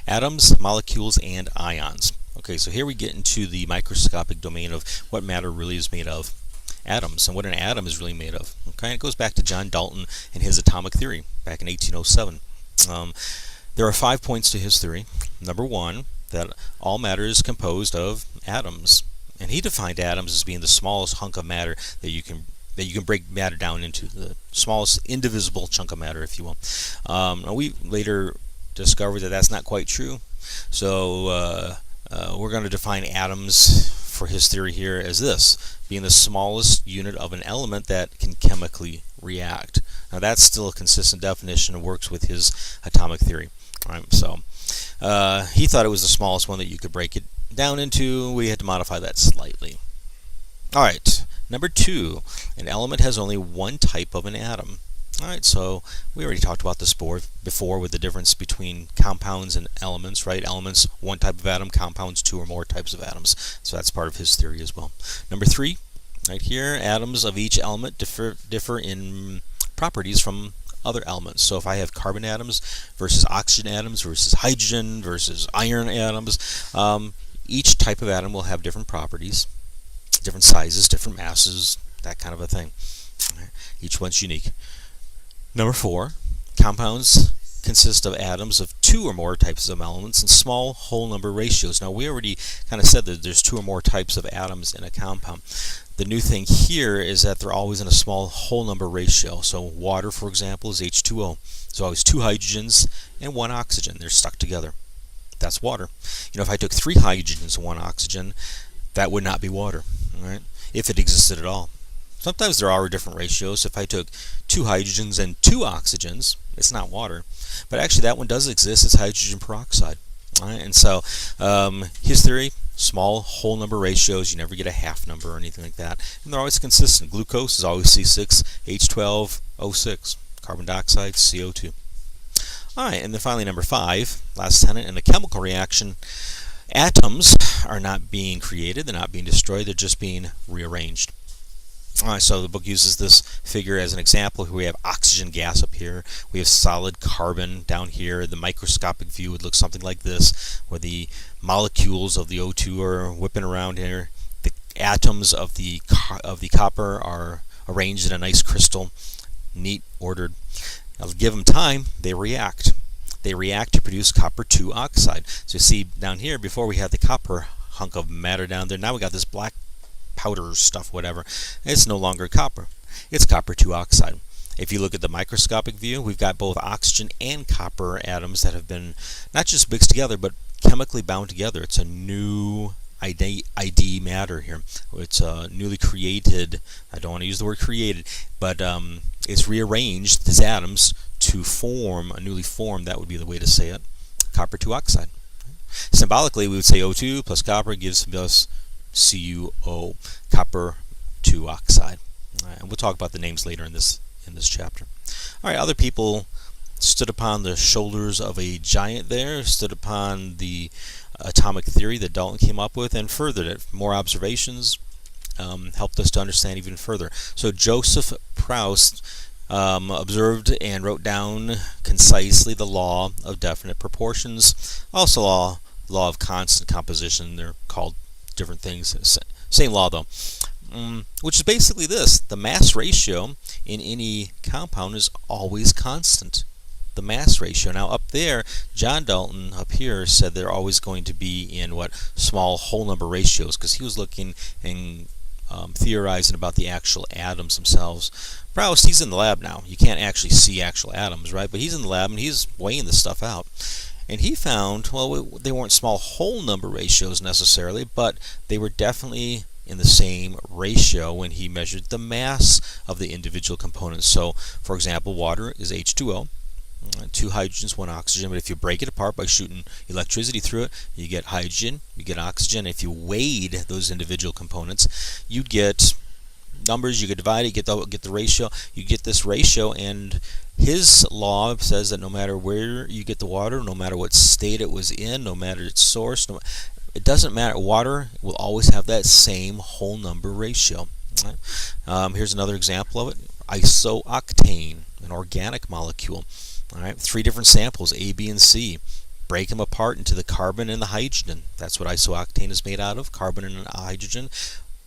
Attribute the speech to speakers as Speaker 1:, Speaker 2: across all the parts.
Speaker 1: Atoms, molecules, and ions. Okay, so here we get into the microscopic domain of what matter really is made of. Atoms, and what an atom is really made of. Okay, it goes back to John Dalton and his atomic theory back in 1807. There are 5 points to his theory. Number one, that all matter is composed of atoms, and he defined atoms as being the smallest hunk of matter that you can break matter down into, the smallest indivisible chunk of matter, if you will. We later discovered that that's not quite true. So we're going to define atoms for his theory here as this, being the smallest unit of an element that can chemically react. Now that's still a consistent definition and works with his atomic theory. All right, so he thought it was the smallest one that you could break it down into. We had to modify that slightly. All right, number two, an element has only one type of an atom. Alright, so we already talked about this before with the difference between compounds and elements, right? Elements, one type of atom, compounds, two or more types of atoms. So that's part of his theory as well. Number three, right here, atoms of each element differ in properties from other elements. So if I have carbon atoms versus oxygen atoms versus hydrogen versus iron atoms, each type of atom will have different properties, different sizes, different masses, that kind of a thing. Each one's unique. Number four, compounds consist of atoms of two or more types of elements in small whole number ratios. Now we already kind of said that there's two or more types of atoms in a compound. The new thing here is that they're always in a small whole number ratio. So water, for example, is H2O. There's always two hydrogens and one oxygen. They're stuck together. That's water. You know, if I took three hydrogens and one oxygen, that would not be water, right? If it existed at all. Sometimes there are different ratios. If I took two hydrogens and two oxygens, it's not water. But actually that one does exist. It's hydrogen peroxide. Right? And so his theory, small whole number ratios. You never get a half number or anything like that. And they're always consistent. Glucose is always C6, H12O6. Carbon dioxide, CO2. All right, and then finally number five, last tenet, in a chemical reaction, atoms are not being created. They're not being destroyed. They're just being rearranged. Alright, so the book uses this figure as an example. Here we have oxygen gas up here. We have solid carbon down here. The microscopic view would look something like this, where the molecules of the O2 are whipping around here. The atoms of the copper are arranged in a nice crystal, neat, ordered. Now, give them time, they react. They react to produce copper 2 oxide. So you see down here, before we had the copper hunk of matter down there, now we got this black powder stuff, whatever. It's no longer copper. It's copper 2 oxide. If you look at the microscopic view, we've got both oxygen and copper atoms that have been not just mixed together, but chemically bound together. It's a new ID matter here. It's newly created. I don't want to use the word created, but it's rearranged these atoms to form a newly formed, that would be the way to say it, copper 2 oxide. Symbolically, we would say O2 plus copper gives us CuO, copper 2 oxide. And we'll talk about the names later in this chapter. All right, other people stood upon the shoulders of a giant there, stood upon the atomic theory that Dalton came up with, and furthered it. More observations helped us to understand even further. So Joseph Proust observed and wrote down concisely the law of definite proportions, also law of constant composition. They're called different things. Same law though, which is basically this: the mass ratio in any compound is always constant. The mass ratio. Now up there, John Dalton up here said they're always going to be in what? Small whole number ratios, because he was looking and theorizing about the actual atoms themselves. Proust, he's in the lab now. You can't actually see actual atoms, right? But he's in the lab and he's weighing this stuff out. And he found, well, they weren't small whole number ratios necessarily, but they were definitely in the same ratio when he measured the mass of the individual components. So, for example, water is H2O, 2 hydrogens, 1 oxygen, but if you break it apart by shooting electricity through it, you get hydrogen, you get oxygen. If you weighed those individual components, you'd get numbers, you could divide it, get the ratio, you get this ratio, and his law says that no matter where you get the water, no matter what state it was in, no matter its source, it doesn't matter. Water will always have that same whole number ratio. Right? Here's another example of it. Isooctane, an organic molecule. All right, 3 different samples, A, B, and C. break them apart into the carbon and the hydrogen. That's what isooctane is made out of, carbon and hydrogen.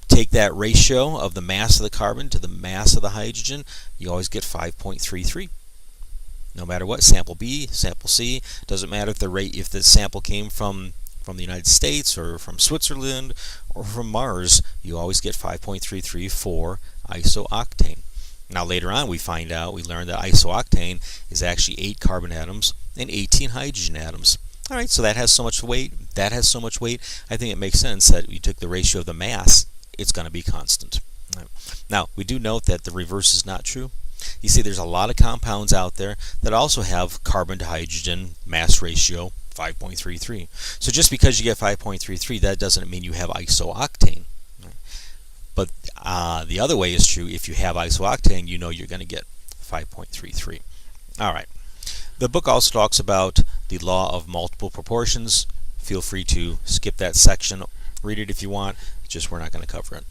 Speaker 1: Take that ratio of the mass of the carbon to the mass of the hydrogen, you always get 5.33. No matter what, sample B, sample C, doesn't matter if the sample came from the United States or from Switzerland or from Mars, you always get 5.33 for isooctane. Now later on we learn that isooctane is actually 8 carbon atoms and 18 hydrogen atoms. Alright, so that has so much weight, that has so much weight, I think it makes sense that you took the ratio of the mass, it's going to be constant. Now, we do note that the reverse is not true. You see, there's a lot of compounds out there that also have carbon to hydrogen mass ratio 5.33. So just because you get 5.33, that doesn't mean you have isooctane. But the other way is true. If you have isooctane, you know you're going to get 5.33. All right. The book also talks about the law of multiple proportions. Feel free to skip that section. Read it if you want. Just we're not going to cover it.